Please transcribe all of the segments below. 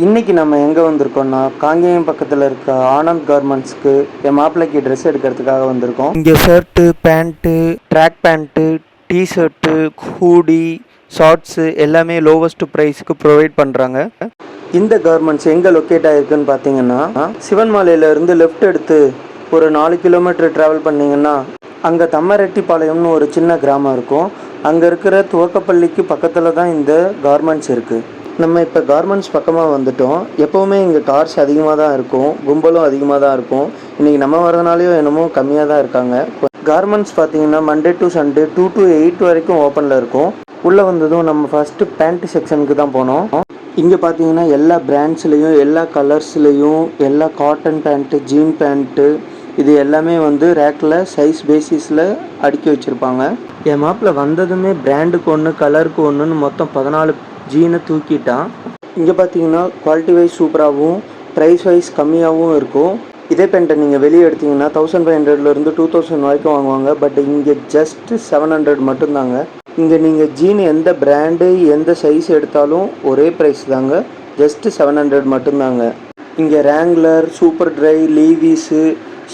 இன்றைக்கி நம்ம எங்கே வந்திருக்கோம்னா காங்கேயம் பக்கத்தில் இருக்க ஆனந்த் கார்மெண்ட்ஸ்க்கு என் மாப்பிள்ளைக்கு ட்ரெஸ் எடுக்கிறதுக்காக வந்திருக்கோம். இங்கே shirt, pant, track pant, tshirt, hoodie, shorts எல்லாமே லோவஸ்ட் ப்ரைஸுக்கு ப்ரொவைட் பண்ணுறாங்க. இந்த கார்மெண்ட்ஸ் எங்கே லொக்கேட் ஆகிருக்குன்னு பார்த்தீங்கன்னா, சிவன் மாலையிலேருந்து லெஃப்ட் எடுத்து ஒரு 4 கிலோமீட்டர் ட்ராவல் பண்ணிங்கன்னா அங்கே தம்மரெட்டிப்பாளையம்னு ஒரு சின்ன கிராமம் இருக்கும். அங்கே இருக்கிற துவக்கப்பள்ளிக்கு பக்கத்தில் தான் இந்த கார்மெண்ட்ஸ் இருக்குது. நம்ம இப்போ கார்மெண்ட்ஸ் பக்கமாக வந்துட்டோம். எப்போவுமே இங்கே கார்ஸ் அதிகமாக தான் இருக்கும், கும்பலும் அதிகமாக தான் இருக்கும். இன்றைக்கி நம்ம வரதுனாலையும் என்னமோ கம்மியாக தான் இருக்காங்க. கார்மெண்ட்ஸ் பார்த்தீங்கன்னா மண்டே டு சண்டே 2 to 8 வரைக்கும் ஓப்பனில் இருக்கும். உள்ளே வந்ததும் நம்ம ஃபஸ்ட்டு பேண்ட் செக்ஷனுக்கு தான் போனோம். இங்கே பார்த்தீங்கன்னா எல்லா பிராண்ட்ஸ்லேயும், எல்லா கலர்ஸ்லேயும், எல்லா காட்டன் பேண்ட்டு, ஜீன் பேண்ட்டு இது எல்லாமே வந்து ரேக்கில் சைஸ் பேசிஸில் அடுக்கி வச்சுருப்பாங்க. என் மாப்பிள்ள வந்ததுமே பிராண்டுக்கு ஒன்று, கலருக்கு ஒன்றுன்னு மொத்தம் 14 ஜீனை தூக்கிட்டான். இங்கே பார்த்தீங்கன்னா குவாலிட்டி வைஸ் சூப்பராகவும், ப்ரைஸ் வைஸ் கம்மியாகவும் இருக்கும். இதே பேண்ட்டை நீங்கள் வெளியே எடுத்திங்கன்னா 1500லேருந்து 2000 வரைக்கும் வாங்குவாங்க. பட் இங்கே ஜஸ்ட்டு 700 மட்டும்தாங்க. இங்கே நீங்கள் ஜீன் எந்த பிராண்டு, எந்த சைஸ் எடுத்தாலும் ஒரே ப்ரைஸ் தாங்க, ஜஸ்ட்டு 700 மட்டும்தாங்க. இங்கே wrangler, super try, லீவிஸு,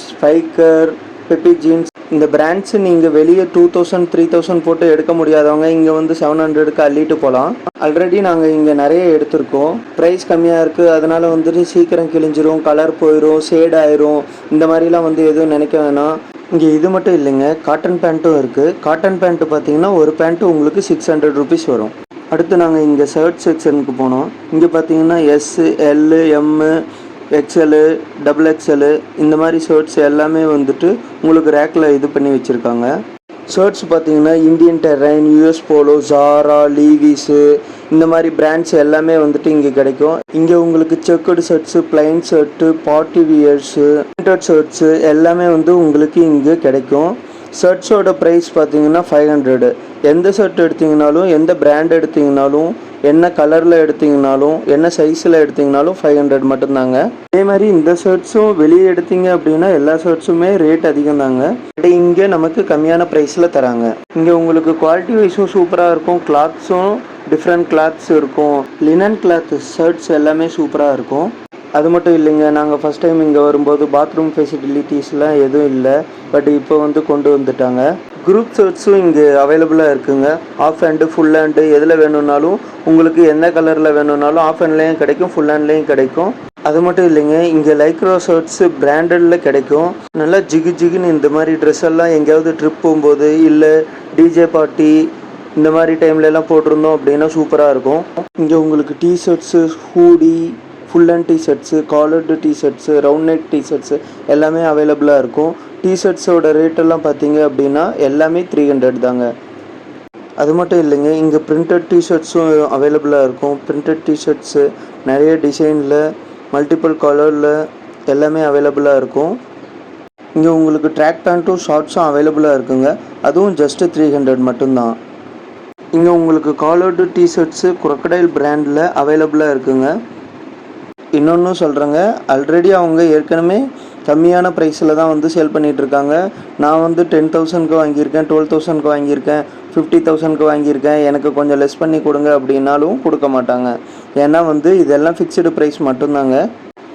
Spykar, peppy jeans இந்த பிராண்ட்ஸு நீங்கள் வெளியே 2000 3000 போட்டு எடுக்க முடியாதவங்க இங்கே வந்து 700க்கு அள்ளிட்டு போகலாம். ஆல்ரெடி நாங்கள் இங்கே நிறைய எடுத்திருக்கோம். ப்ரைஸ் கம்மியாக இருக்குது, அதனால் வந்துட்டு சீக்கிரம் கிழிஞ்சிரும், கலர் போயிடும், ஷேட் ஆயிரும், இந்த மாதிரிலாம் வந்து எதுவும் நினைக்க வேணாம். இங்கே இது மட்டும் இல்லைங்க, காட்டன் பேண்ட்டும் இருக்குது. காட்டன் பேண்ட்டு பார்த்தீங்கன்னா ஒரு பேண்ட்டு உங்களுக்கு 600 ருபீஸ் வரும். அடுத்து நாங்கள் இங்கே ஷர்ட் செக்ஷனுக்கு போனோம். இங்கே பார்த்தீங்கன்னா எஸ்ஸு, எல்லு, எம்மு, எக்ஸ்எல்லு, டபுள் எக்ஸ்எல்லு இந்த மாதிரி ஷர்ட்ஸ் எல்லாமே வந்துட்டு உங்களுக்கு ரேக்கில் இது பண்ணி வச்சுருக்காங்க. ஷர்ட்ஸ் பார்த்தீங்கன்னா இந்தியன் டெரைன், யூஎஸ் போலோ, ஜாரா, லீவிஸு இந்த மாதிரி பிராண்ட்ஸ் எல்லாமே வந்துட்டு இங்கே கிடைக்கும். இங்கே உங்களுக்கு checked shirts, plain shirt, party wears, printed shirts எல்லாமே வந்து உங்களுக்கு இங்கே கிடைக்கும். ஷர்ட்ஸோட ப்ரைஸ் பார்த்தீங்கன்னா 500. எந்த ஷர்ட் எடுத்திங்கனாலும், எந்த பிராண்ட் எடுத்திங்கனாலும், என்ன கலரில் எடுத்திங்கனாலும், என்ன சைஸில் எடுத்திங்கனாலும் 500 மட்டும்தாங்க. அதே மாதிரி இந்த ஷர்ட்ஸும் வெளியே எடுத்தீங்க அப்படின்னா எல்லா ஷர்ட்ஸுமே ரேட் அதிகம் தாங்க. பட் இங்கே நமக்கு கம்மியான ப்ரைஸில் தராங்க. இங்கே உங்களுக்கு குவாலிட்டி வைஸும் சூப்பராக இருக்கும், கிளாத்ஸும் டிஃப்ரெண்ட் கிளாத்ஸ் இருக்கும். லினன் கிளாத் ஷர்ட்ஸ் எல்லாமே சூப்பராக இருக்கும். அது மட்டும் இல்லைங்க, நாங்கள் ஃபஸ்ட் டைம் இங்கே வரும்போது பாத்ரூம் ஃபெசிலிட்டிஸ்லாம் எதுவும் இல்லை. பட் இப்போ வந்து கொண்டு வந்துட்டாங்க. குரூப் ஷர்ட்ஸும் இங்கே அவைலபிளாக இருக்குங்க. ஆஃப் ஹேண்டு, ஃபுல் ஹேண்டு எதில் வேணும்னாலும் உங்களுக்கு எந்த கலரில் வேணும்னாலும் ஆஃப் ஹேண்ட்லேயும் கிடைக்கும், ஃபுல் ஹேண்ட்லேயும் கிடைக்கும். அது மட்டும் இல்லைங்க, இங்கே லைக்ரோ ஷர்ட்ஸு பிராண்டடில் கிடைக்கும். நல்லா ஜிகு ஜிகுன்னு இந்த மாதிரி ட்ரெஸ் எல்லாம் எங்கேயாவது ட்ரிப் போகும்போது இல்லை டிஜே பார்ட்டி இந்த மாதிரி டைம்லலாம் போட்டிருந்தோம் அப்படின்னா சூப்பராக இருக்கும். இங்கே உங்களுக்கு T-shirts, hoodie, full hand T-shirts, collared T-shirts, round neck T-shirts எல்லாமே அவைலபிளாக இருக்கும். டிஷர்ட்ஸோட ரேட்டெல்லாம் பார்த்தீங்க அப்படின்னா எல்லாமே 300 தாங்க. அது மட்டும் இல்லைங்க, இங்கே பிரிண்டட் டிஷர்ட்ஸும் அவைலபிளாக இருக்கும். பிரிண்டட் டிஷர்ட்ஸு நிறைய டிசைனில், மல்டிபிள் கலரில் எல்லாமே அவைலபிளாக இருக்கும். இங்கே உங்களுக்கு ட்ராக் பேண்ட்டும் ஷார்ட்ஸும் அவைலபிளாக இருக்குங்க. அதுவும் ஜஸ்ட்டு 300 மட்டும்தான். இங்கே உங்களுக்கு காலர்டு டிஷர்ட்ஸு crocodile பிராண்டில் அவைலபிளாக இருக்குங்க. இன்னொன்று சொல்கிறேங்க, ஆல்ரெடி அவங்க ஏற்கனவே கம்மியான ப்ரைஸில் தான் வந்து சேல் பண்ணிகிட்ருக்காங்க. நான் வந்து 10,000க்கு வாங்கியிருக்கேன், 12,000க்கு வாங்கியிருக்கேன், 50,000க்கு வாங்கியிருக்கேன், எனக்கு கொஞ்சம் லெஸ் பண்ணி கொடுங்க அப்படின்னாலும் கொடுக்க மாட்டாங்க. ஏன்னா வந்து இதெல்லாம் ஃபிக்ஸ்டு ப்ரைஸ் மட்டும்தாங்க.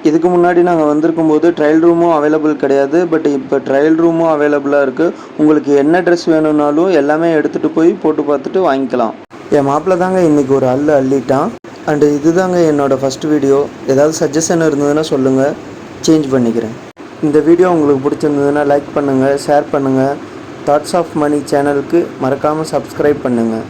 இதுக்கு முன்னாடி நாங்கள் வந்திருக்கும்போது ட்ரையல் ரூமும் அவைலபிள் கிடையாது. பட் இப்போ ட்ரையல் ரூமும் அவைலபிளாக இருக்குது. உங்களுக்கு என்ன ட்ரெஸ் வேணும்னாலும் எல்லாமே எடுத்துகிட்டு போய் போட்டு பார்த்துட்டு வாங்கிக்கலாம். என் மாப்பிள்ள தாங்க இன்றைக்கி ஒரு அள்ளிட்டான். அண்டு இதுதாங்க என்னோடய ஃபஸ்ட் வீடியோ. ஏதாவது சஜஷன் இருந்ததுன்னா சொல்லுங்கள், சேஞ்ச் பண்ணிக்கிறேன். இந்த வீடியோ உங்களுக்கு பிடிச்சிருந்ததுன்னா லைக் பண்ணுங்கள், ஷேர் பண்ணுங்கள். தாட்ஸ் ஆஃப் மணி சேனலுக்கு மறக்காமல் சப்ஸ்கிரைப் பண்ணுங்கள்.